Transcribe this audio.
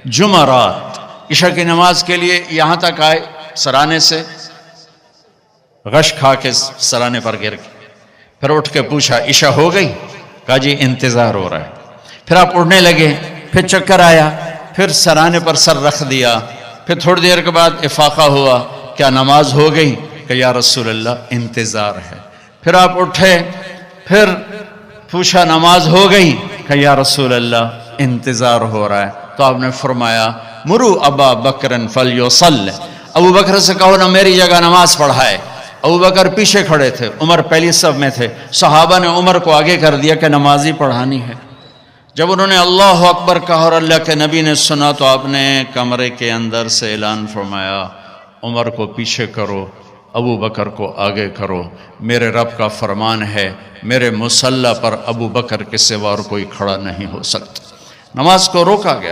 जुमरात ईशा की नमाज के लिए यहाँ तक आए, सराने से गश खा के सराने पर गिर गए। फिर उठ के पूछा ईशा हो गई? कहा जी इंतज़ार हो रहा है। फिर आप उड़ने लगे, फिर चक्कर आया, फिर सराने पर सर रख दिया। फिर थोड़ी देर के बाद इफाका हुआ, क्या नमाज हो गई? कि या रसूल अल्लाह इंतज़ार है। फिर आप उठे, फिर पूछा नमाज हो गई? कि या रसूल अल्लाह इंतज़ार हो रहा है। तो आपने फरमाया मुरू अबा बकरन फलयुसल्ल, अबू बकर से कहो ना मेरी जगह नमाज पढ़ाए। अबू बकर पीछे खड़े थे, उमर पहली सब में थे। सहाबा ने उमर को आगे कर दिया कि नमाज ही पढ़ानी है। जब उन्होंने अल्लाह अकबर कहा और अल्लाह के नबी ने सुना तो आपने कमरे के अंदर से ऐलान फरमाया उमर को पीछे करो, अबू बकर को आगे करो। मेरे रब का फरमान है, मेरे मुसल्ला पर अबू बकर के सिवा और कोई खड़ा नहीं हो सकता। नमाज को रोका गया।